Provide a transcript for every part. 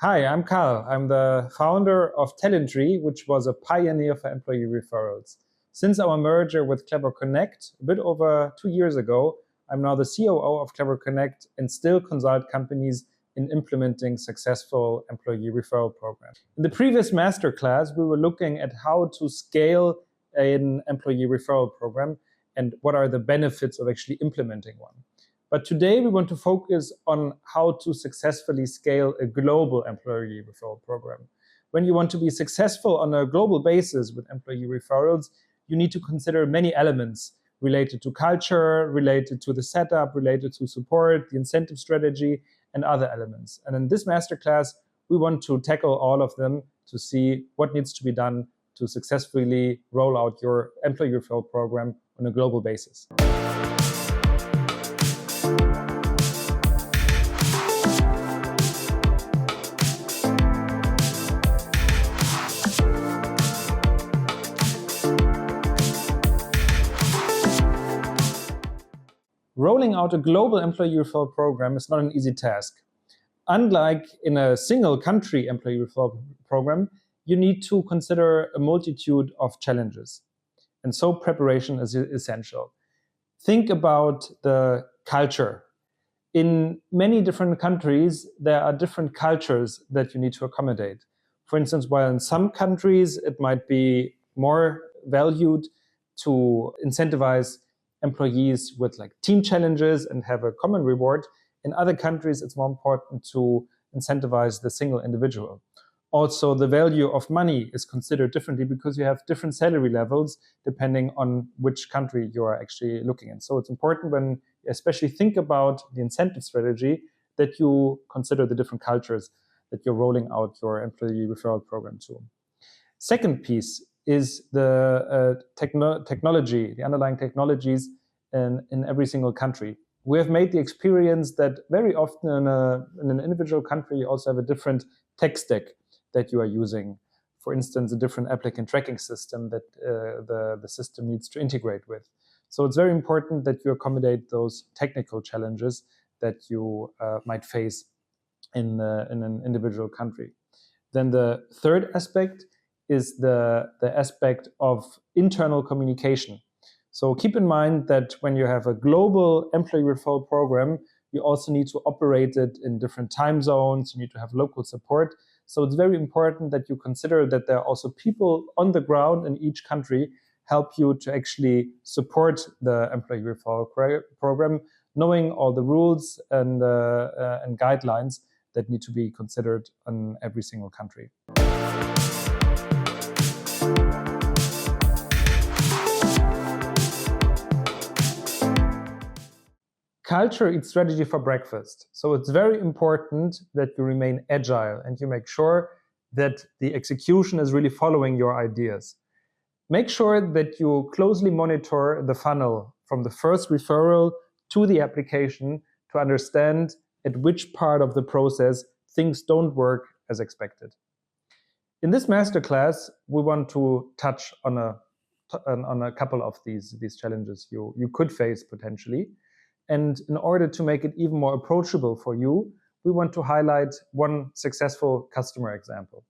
Hi, I'm Karl. I'm the founder of Talentry, which was a pioneer for employee referrals. Since our merger with CleverConnect a bit over 2 years ago, I'm now the COO of CleverConnect and still consult companies in implementing successful employee referral programs. In the previous masterclass, we were looking at how to scale an employee referral program and what are the benefits of actually implementing one. But today we want to focus on how to successfully scale a global employee referral program. When you want to be successful on a global basis with employee referrals, you need to consider many elements related to culture, related to the setup, related to support, the incentive strategy, and other elements. And in this masterclass, we want to tackle all of them to see what needs to be done to successfully roll out your employee referral program on a global basis. Rolling out a global employee referral program is not an easy task. Unlike in a single country employee referral program, you need to consider a multitude of challenges. And so preparation is essential. Think about the culture. In many different countries, there are different cultures that you need to accommodate. For instance, while in some countries it might be more valued to incentivize employees with like team challenges and have a common reward. In other countries, it's more important to incentivize the single individual. Also, the value of money is considered differently because you have different salary levels depending on which country you are actually looking at. So it's important when you especially think about the incentive strategy that you consider the different cultures that you're rolling out your employee referral program to. Second piece is the technology, the underlying technologies in every single country. We have made the experience that very often in an individual country, you also have a different tech stack that you are using. For instance, a different applicant tracking system that the system needs to integrate with. So it's very important that you accommodate those technical challenges that you might face in an individual country. Then the third aspect is the aspect of internal communication. So keep in mind that when you have a global employee referral program, you also need to operate it in different time zones. You need to have local support. So it's very important that you consider that there are also people on the ground in each country help you to actually support the employee referral program, knowing all the rules and guidelines that need to be considered in every single country. Culture eats strategy for breakfast. So it's very important that you remain agile and you make sure that the execution is really following your ideas. Make sure that you closely monitor the funnel from the first referral to the application to understand at which part of the process things don't work as expected. In this masterclass, we want to touch on a couple of these challenges you could face potentially. And in order to make it even more approachable for you, we want to highlight one successful customer example.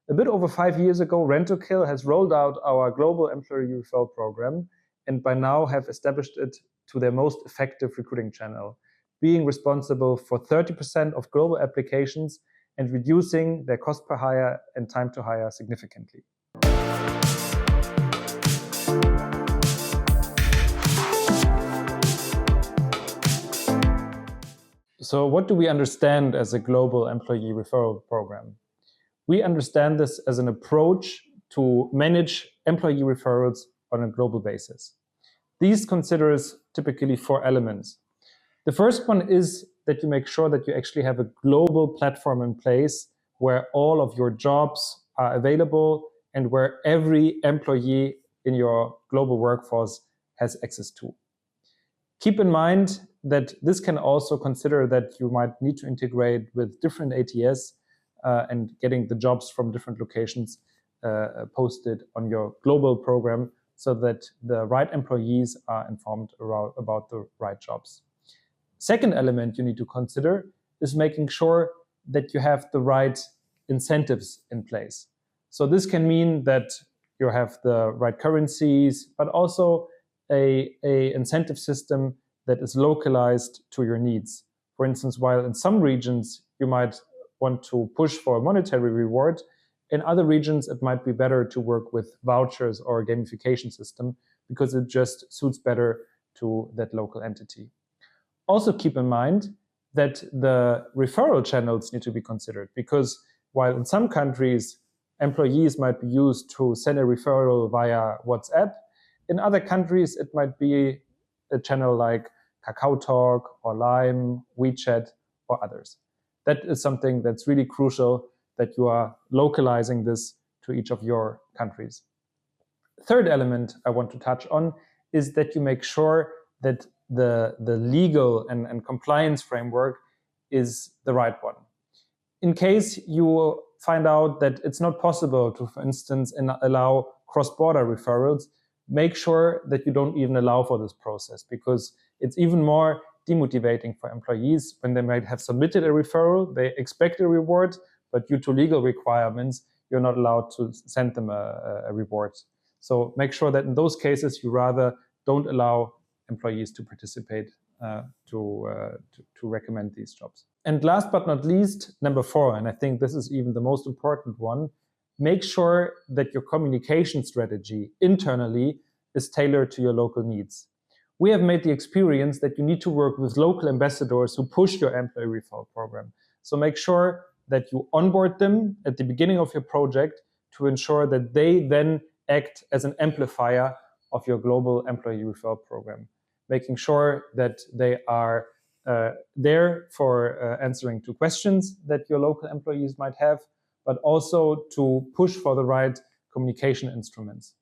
A bit over 5 years ago, Rentokil has rolled out our global employee referral program and by now have established it to their most effective recruiting channel, being responsible for 30% of global applications and reducing their cost per hire and time to hire significantly. So what do we understand as a global employee referral program? We understand this as an approach to manage employee referrals on a global basis. These considers typically 4 elements. The first one is that you make sure that you actually have a global platform in place where all of your jobs are available and where every employee in your global workforce has access to. Keep in mind that this can also consider that you might need to integrate with different ATS and getting the jobs from different locations posted on your global program so that the right employees are informed about the right jobs. Second element you need to consider is making sure that you have the right incentives in place. So this can mean that you have the right currencies, but also a incentive system that is localized to your needs. For instance, while in some regions you might want to push for a monetary reward, in other regions it might be better to work with vouchers or a gamification system because it just suits better to that local entity. Also keep in mind that the referral channels need to be considered, because while in some countries employees might be used to send a referral via WhatsApp, in other countries it might be a channel like KakaoTalk or Lime, WeChat or others. That is something that's really crucial, that you are localizing this to each of your countries. Third element I want to touch on is that you make sure that the legal and compliance framework is the right one. In case you find out that it's not possible to, for instance, allow cross-border referrals, make sure that you don't even allow for this process, because it's even more demotivating for employees when they might have submitted a referral, they expect a reward, but due to legal requirements, you're not allowed to send them a reward. So make sure that in those cases, you rather don't allow employees to participate to recommend these jobs. And last but not least, number 4, and I think this is even the most important one, make sure that your communication strategy internally is tailored to your local needs. We have made the experience that you need to work with local ambassadors who push your employee referral program. So make sure that you onboard them at the beginning of your project to ensure that they then act as an amplifier of your global employee referral program, making sure that they are there for answering to questions that your local employees might have, but also to push for the right communication instruments.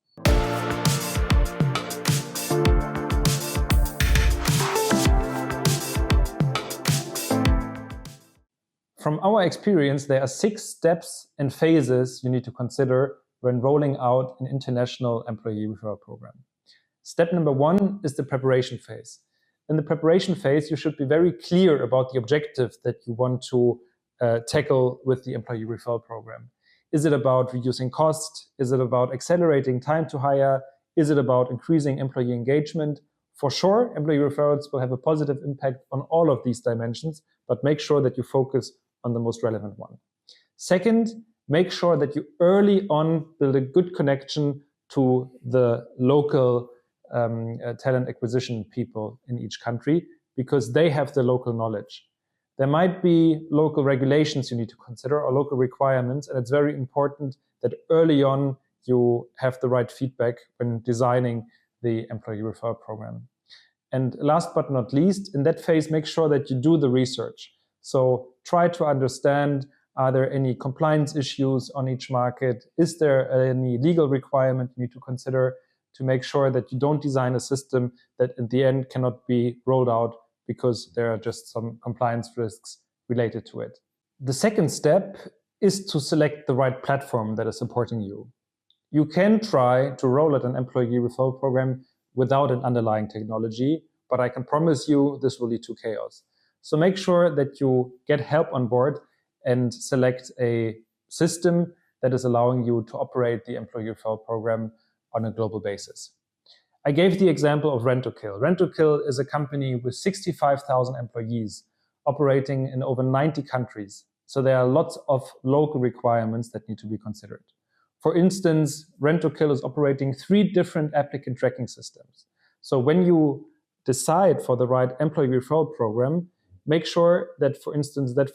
From our experience, there are 6 steps and phases you need to consider when rolling out an international employee referral program. Step number 1 is the preparation phase. In the preparation phase, you should be very clear about the objective that you want to tackle with the employee referral program. Is it about reducing cost? Is it about accelerating time to hire? Is it about increasing employee engagement? For sure, employee referrals will have a positive impact on all of these dimensions, but make sure that you focus on the most relevant one. Second, make sure that you early on build a good connection to the local talent acquisition people in each country, because they have the local knowledge. There might be local regulations you need to consider or local requirements, and it's very important that early on you have the right feedback when designing the employee referral program. And last but not least, in that phase, make sure that you do the research. So try to understand, are there any compliance issues on each market? Is there any legal requirement you need to consider to make sure that you don't design a system that in the end cannot be rolled out because there are just some compliance risks related to it. The second step is to select the right platform that is supporting you. You can try to roll out an employee referral program without an underlying technology, but I can promise you this will lead to chaos. So make sure that you get help on board and select a system that is allowing you to operate the employee referral program on a global basis. I gave the example of Rent-to-Kill. Rent-to-Kill is a company with 65,000 employees operating in over 90 countries. So there are lots of local requirements that need to be considered. For instance, Rent-to-Kill is operating 3 different applicant tracking systems. So when you decide for the right employee referral program, make sure that, for instance, that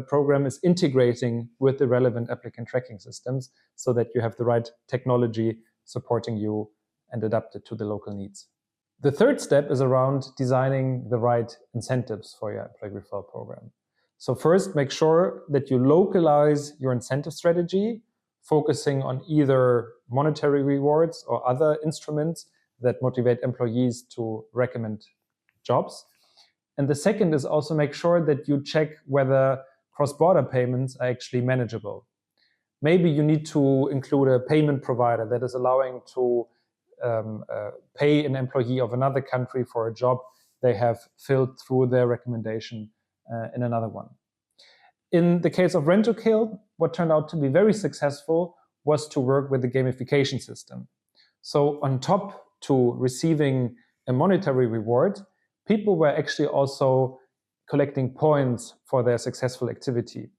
program is integrating with the relevant applicant tracking systems so that you have the right technology supporting you and adapted to the local needs. The third step is around designing the right incentives for your employee referral program. So first, make sure that you localize your incentive strategy, focusing on either monetary rewards or other instruments that motivate employees to recommend jobs. And the second is also make sure that you check whether cross-border payments are actually manageable. Maybe you need to include a payment provider that is allowing to pay an employee of another country for a job they have filled through their recommendation in another one. In the case of Rent-to-Kill, what turned out to be very successful was to work with the gamification system. So on top to receiving a monetary reward, people were actually also collecting points for their successful activity.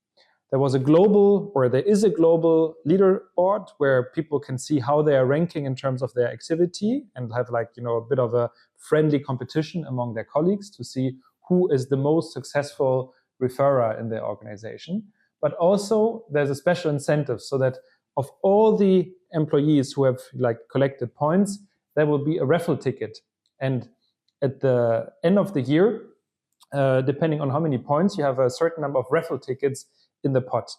There was a global, or there is a global leaderboard where people can see how they are ranking in terms of their activity and have like, a bit of a friendly competition among their colleagues to see who is the most successful referrer in their organization. But also there's a special incentive so that of all the employees who have like collected points, there will be a raffle ticket. And at the end of the year, depending on how many points, you have a certain number of raffle tickets in the pot.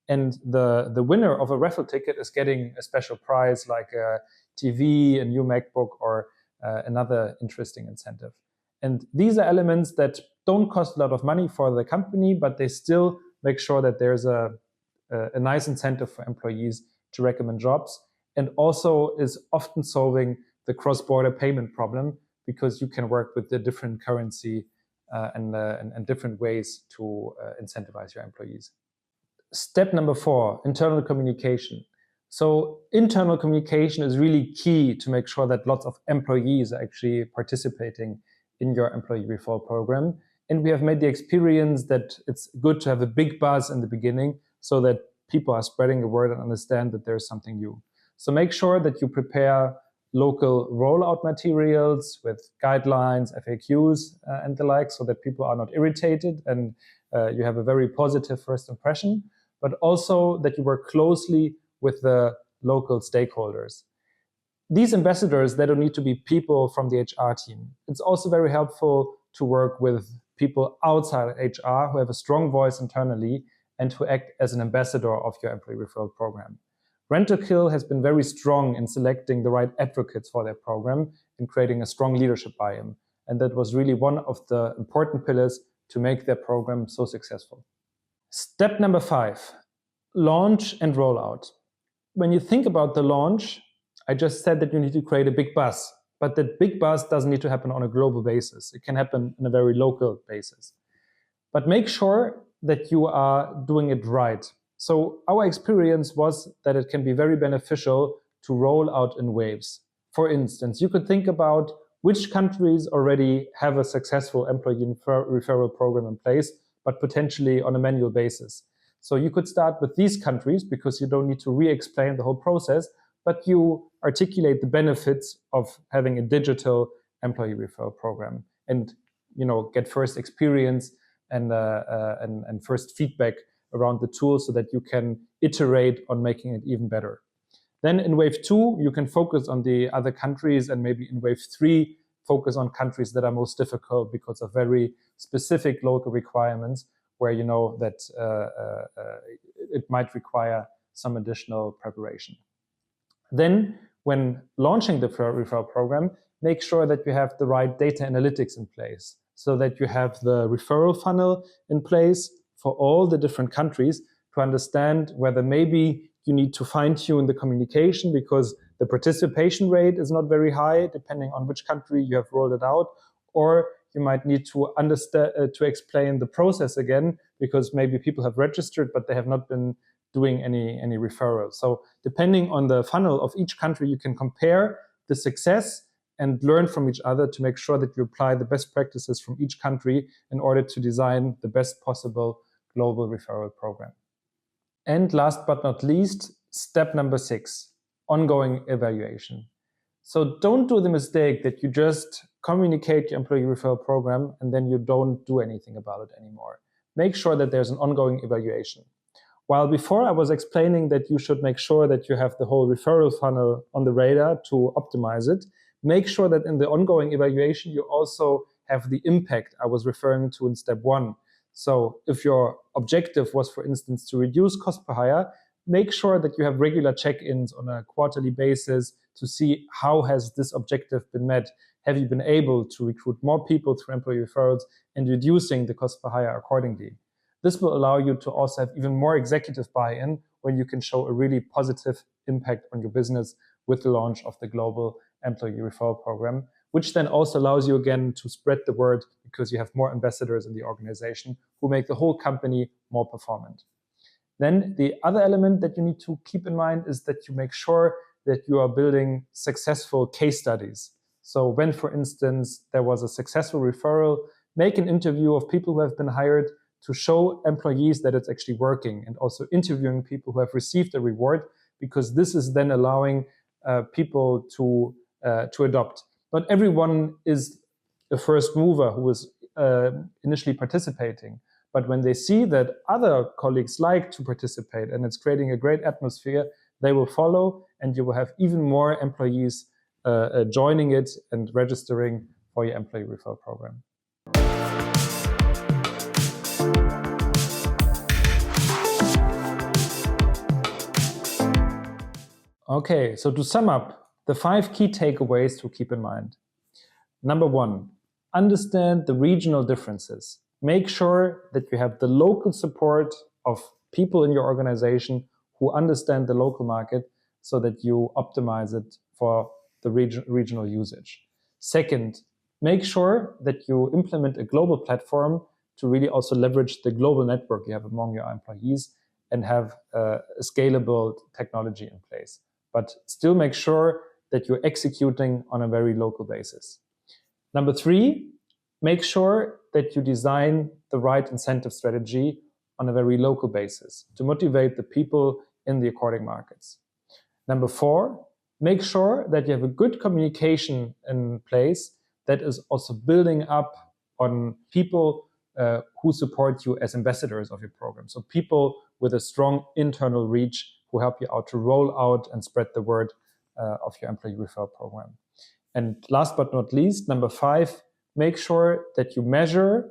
And the winner of a raffle ticket is getting a special prize like a TV, a new MacBook, or another interesting incentive. And these are elements that don't cost a lot of money for the company, but they still make sure that there's a nice incentive for employees to recommend jobs, and also is often solving the cross-border payment problem because you can work with the different currency and different ways to incentivize your employees. Step number 4, internal communication. So internal communication is really key to make sure that lots of employees are actually participating in your employee referral program. And we have made the experience that it's good to have a big buzz in the beginning so that people are spreading the word and understand that there's something new. So make sure that you prepare local rollout materials with guidelines, FAQs, and the like, so that people are not irritated and you have a very positive first impression, but also that you work closely with the local stakeholders. These ambassadors, they don't need to be people from the HR team. It's also very helpful to work with people outside HR who have a strong voice internally and who act as an ambassador of your employee referral program. Rent-to-Kill has been very strong in selecting the right advocates for their program and creating a strong leadership buy-in. And that was really one of the important pillars to make their program so successful. Step number 5, launch and rollout. When you think about the launch, I just said that you need to create a big buzz, but that big buzz doesn't need to happen on a global basis. It can happen on a very local basis. But make sure that you are doing it right. So our experience was that it can be very beneficial to roll out in waves. For instance, you could think about which countries already have a successful employee referral program in place, but potentially on a manual basis. So you could start with these countries because you don't need to re-explain the whole process, but you articulate the benefits of having a digital employee referral program and get first experience and first feedback around the tool so that you can iterate on making it even better. Then in wave 2, you can focus on the other countries, and maybe in wave 3, focus on countries that are most difficult because of very specific local requirements where you know that it might require some additional preparation. Then when launching the referral program, make sure that you have the right data analytics in place so that you have the referral funnel in place for all the different countries to understand whether maybe you need to fine-tune the communication because the participation rate is not very high depending on which country you have rolled it out, or you might need to understand to explain the process again because maybe people have registered but they have not been doing any referrals. So depending on the funnel of each country, you can compare the success and learn from each other to make sure that you apply the best practices from each country in order to design the best possible global referral program. And last but not least, step number 6, ongoing evaluation. So don't do the mistake that you just communicate your employee referral program and then you don't do anything about it anymore. Make sure that there's an ongoing evaluation. While before I was explaining that you should make sure that you have the whole referral funnel on the radar to optimize it, make sure that in the ongoing evaluation you also have the impact I was referring to in step 1. So if your objective was, for instance, to reduce cost per hire, make sure that you have regular check-ins on a quarterly basis to see how has this objective been met. Have you been able to recruit more people through employee referrals and reducing the cost per hire accordingly? This will allow you to also have even more executive buy-in when you can show a really positive impact on your business with the launch of the global employee referral program, which then also allows you again to spread the word because you have more ambassadors in the organization who make the whole company more performant. Then the other element that you need to keep in mind is that you make sure that you are building successful case studies. So when, for instance, there was a successful referral, make an interview of people who have been hired to show employees that it's actually working, and also interviewing people who have received a reward, because this is then allowing people to adopt. Not everyone is a first mover who is initially participating, but when they see that other colleagues like to participate and it's creating a great atmosphere, they will follow, and you will have even more employees joining it and registering for your employee referral program. Okay, so to sum up, the 5 key takeaways to keep in mind. Number 1, understand the regional differences. Make sure that you have the local support of people in your organization who understand the local market so that you optimize it for the regional usage. Second, make sure that you implement a global platform to really also leverage the global network you have among your employees and have a scalable technology in place. But still make sure that you're executing on a very local basis. Number 3, make sure that you design the right incentive strategy on a very local basis to motivate the people in the according markets. Number 4, make sure that you have a good communication in place that is also building up on people who support you as ambassadors of your program. So people with a strong internal reach who help you out to roll out and spread the word of your employee referral program. And last but not least, number 5, make sure that you measure,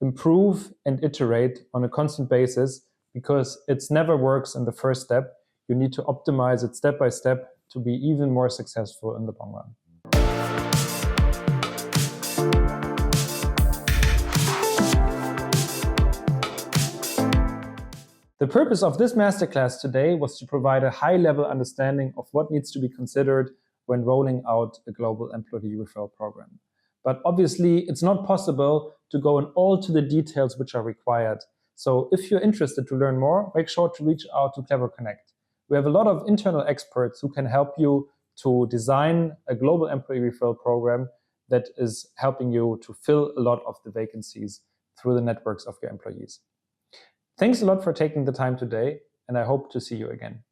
improve, and iterate on a constant basis, because it never works in the first step. You need to optimize it step by step to be even more successful in the long run. The purpose of this masterclass today was to provide a high-level understanding of what needs to be considered when rolling out a global employee referral program. But obviously, it's not possible to go in all to the details which are required. So if you're interested to learn more, make sure to reach out to CleverConnect. We have a lot of internal experts who can help you to design a global employee referral program that is helping you to fill a lot of the vacancies through the networks of your employees. Thanks a lot for taking the time today, and I hope to see you again.